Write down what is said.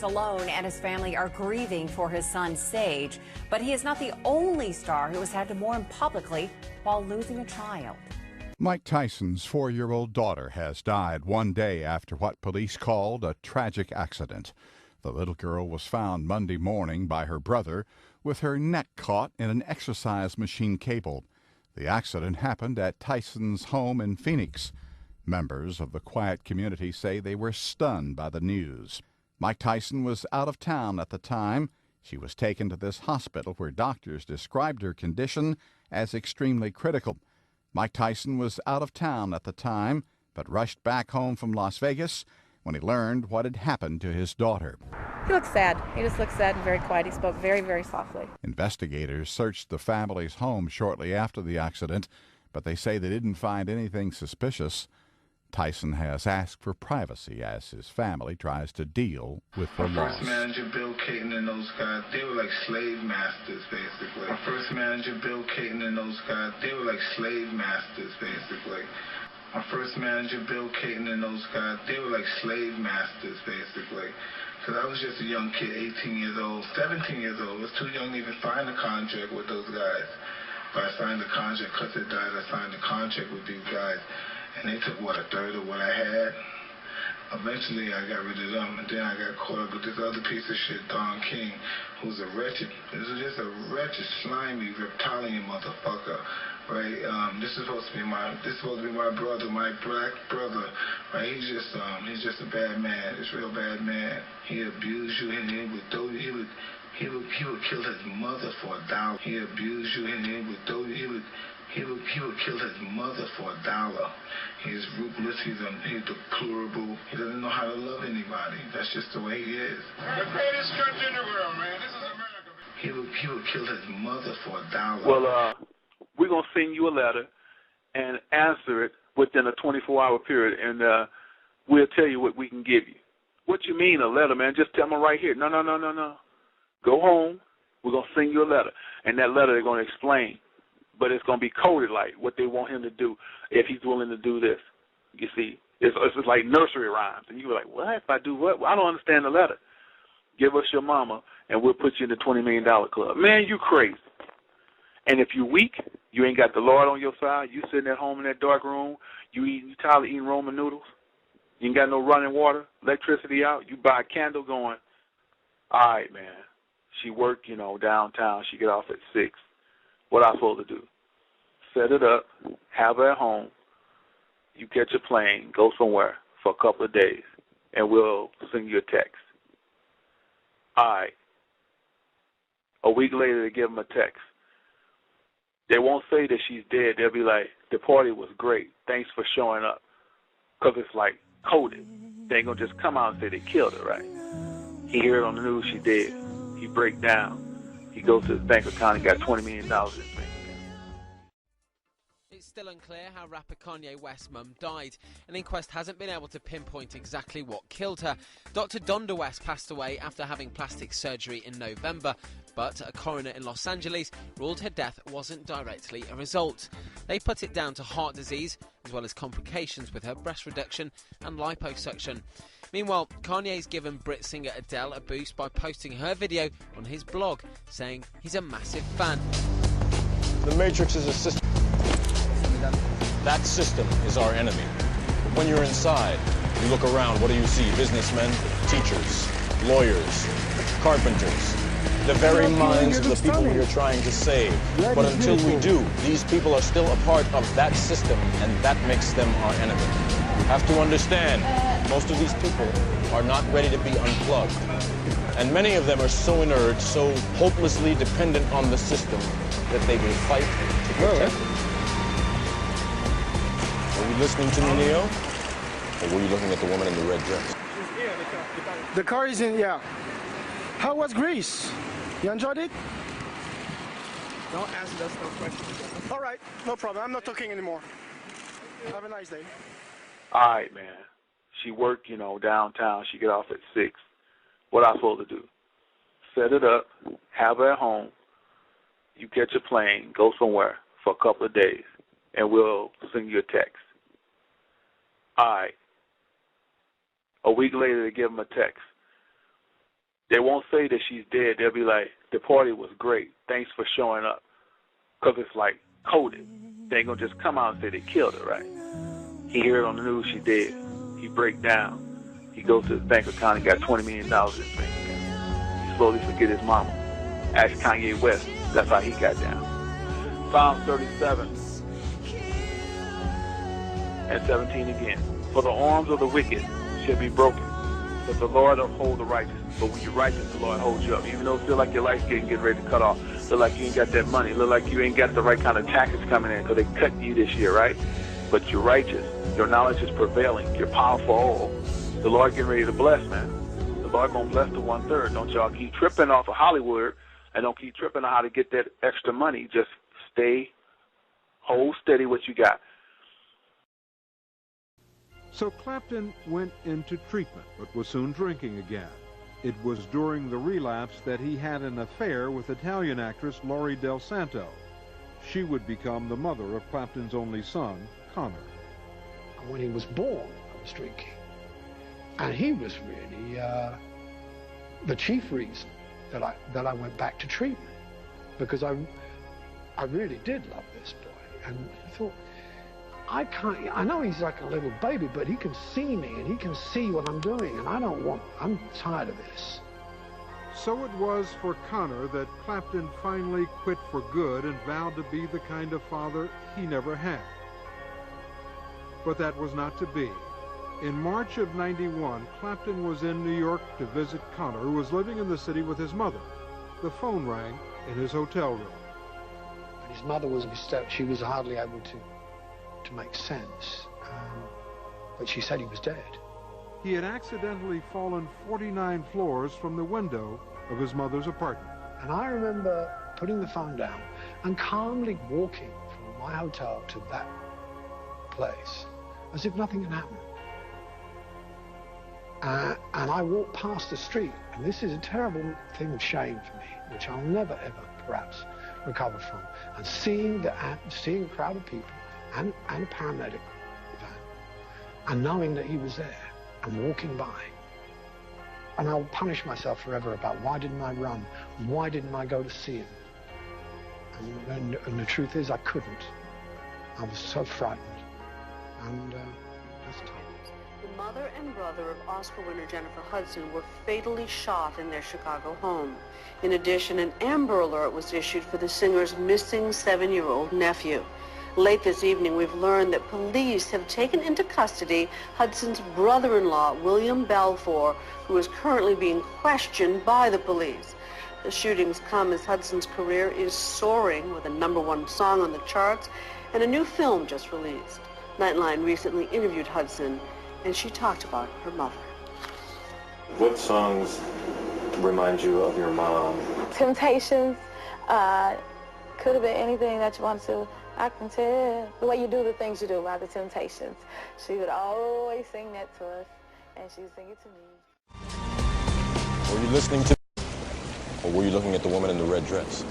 Alone and his family are grieving for his son Sage, but he is not the only star who has had to mourn publicly while losing a child. Mike Tyson's 4-year-old daughter has died one day after what police called a tragic accident. The little girl was found Monday morning by her brother with her neck caught in an exercise machine cable. The accident happened at Tyson's home in Phoenix. Members of the quiet community say they were stunned by the news. Mike Tyson was out of town at the time. She was taken to this hospital where doctors described her condition as extremely critical. Mike Tyson was out of town at the time, but rushed back home from Las Vegas when he learned what had happened to his daughter. He looked sad. He just looked sad and very quiet. He spoke very, very softly. Investigators searched the family's home shortly after the accident, but they say they didn't find anything suspicious. Tyson has asked for privacy as his family tries to deal with the loss. First manager, Bill Caton, and those guys, they were like slave masters, basically. My first manager, Bill Caton, and those guys, they were like slave masters, basically. My first manager, Bill Caton, and those guys, they were like slave masters, basically. Because I was just a young kid, 18 years old, 17 years old. I was too young to even sign a contract with those guys. But I signed the contract, because they died, I signed the contract with these guys. And they took, a third of what I had. Eventually, I got rid of them, and then I got caught up with this other piece of shit, Don King, who's a wretched, this is just a wretched, slimy, reptilian motherfucker, right? This is supposed to be my brother, my black brother, right? He's just a bad man, this real bad man. He abused you, and he would kill his mother for $1. He abused you, and he would kill his mother for $1. He's ruthless, he's deplorable. He doesn't know how to love anybody. That's just the way he is. The greatest country in the world, man. This is America. He would kill his mother for $1. Well, we're going to send you a letter and answer it within a 24-hour period, and we'll tell you what we can give you. What you mean, a letter, man? Just tell me right here. No. Go home. We're going to send you a letter, and that letter they're going to explain. But it's going to be coded like what they want him to do if he's willing to do this. You see, it's like nursery rhymes. And you're like, what? If I do what? Well, I don't understand the letter. Give us your mama, and we'll put you in the $20 million club. Man, you crazy. And if you're weak, you ain't got the Lord on your side, you sitting at home in that dark room, you tired of eating Roman noodles, you ain't got no running water, electricity out, you buy a candle going, all right, man, she work, downtown, she get off at 6. What I supposed to do? Set it up, have her at home, you catch a plane, go somewhere for a couple of days, and we'll send you a text. All right. A week later, they give them a text. They won't say that she's dead. They'll be like, the party was great. Thanks for showing up. Because it's like coded. They ain't going to just come out and say they killed her, right? He heard on the news she dead. He break down. He goes to his bank account and got $20 million in his bank account. It's still unclear how rapper Kanye West's mum died. An inquest hasn't been able to pinpoint exactly what killed her. Dr. Donda West passed away after having plastic surgery in November, but a coroner in Los Angeles ruled her death wasn't directly a result. They put it down to heart disease, as well as complications with her breast reduction and liposuction. Meanwhile, Kanye's given Brit singer Adele a boost by posting her video on his blog, saying he's a massive fan. The Matrix is a system. That system is our enemy. But when you're inside, you look around, what do you see? Businessmen, teachers, lawyers, carpenters, the very minds of the people we are trying to save. But until we do, these people are still a part of that system, and that makes them our enemy. You have to understand, most of these people are not ready to be unplugged. And many of them are so inert, so hopelessly dependent on the system, that they will fight to protect it. Were you listening to me, Neo? Or were you looking at the woman in the red dress? The car is in, yeah. How was Greece? You enjoyed it? Don't answer us no questions. All right, no problem. I'm not talking anymore. Have a nice day. All right, man. She work, downtown. She get off at 6. What I supposed to do? Set it up, have her at home. You catch a plane, go somewhere for a couple of days, and we'll send you a text. All right. A week later, they give them a text. They won't say that she's dead. They'll be like, the party was great. Thanks for showing up. Because it's like coded. They ain't going to just come out and say they killed her, right? He heard on the news she dead. He break down. He goes to his bank account and got $20 million in his bank account. He slowly forget his mama. Ask Kanye West. That's how he got down. Psalm 37 and 17 again. For the arms of the wicked shall be broken, but the Lord uphold the righteous. But when you're righteous, the Lord holds you up. Even though it feel like your life's getting ready to cut off, feel like you ain't got that money, look like you ain't got the right kind of taxes coming in because they cut you this year, right? But you're righteous. Your knowledge is prevailing. You're powerful all. The Lord getting ready to bless, man. The Lord gonna bless the 1/3. Don't y'all keep tripping off of Hollywood and don't keep tripping on how to get that extra money. Just hold steady what you got. So Clapton went into treatment, but was soon drinking again. It was during the relapse that he had an affair with Italian actress Laurie Del Santo. She would become the mother of Clapton's only son, Connor. When he was born, I was drinking. And he was really the chief reason that I went back to treatment. Because I really did love this boy. And I thought, I know he's like a little baby, but he can see me and he can see what I'm doing, and I'm tired of this. So it was for Connor that Clapton finally quit for good and vowed to be the kind of father he never had. But that was not to be. In March of '91, Clapton was in New York to visit Connor, who was living in the city with his mother. The phone rang in his hotel room. And his mother was disturbed. She was hardly able to make sense, but she said he was dead. He had accidentally fallen 49 floors from the window of his mother's apartment. And I remember putting the phone down and calmly walking from my hotel to that place as if nothing had happened. And I walked past the street, and this is a terrible thing of shame for me, which I'll never ever perhaps recover from, and seeing a crowd of people and a paramedic van, and knowing that he was there and walking by. And I'll punish myself forever about why didn't I run? Why didn't I go to see him? And the truth is I couldn't. I was so frightened. And that's tough. The mother and brother of Oscar winner Jennifer Hudson were fatally shot in their Chicago home. In addition, an Amber Alert was issued for the singer's missing 7-year-old nephew. Late this evening, we've learned that police have taken into custody Hudson's brother-in-law, William Balfour, who is currently being questioned by the police. The shootings come as Hudson's career is soaring with a #1 song on the charts and a new film just released. Nightline recently interviewed Hudson, and she talked about her mother. What songs remind you of your mom? Temptations. Could have been anything that you wanted to. I can tell the way you do the things you do by the Temptations. She would always sing that to us, and she would sing it to me. Were you listening to, or were you looking at the woman in the red dress?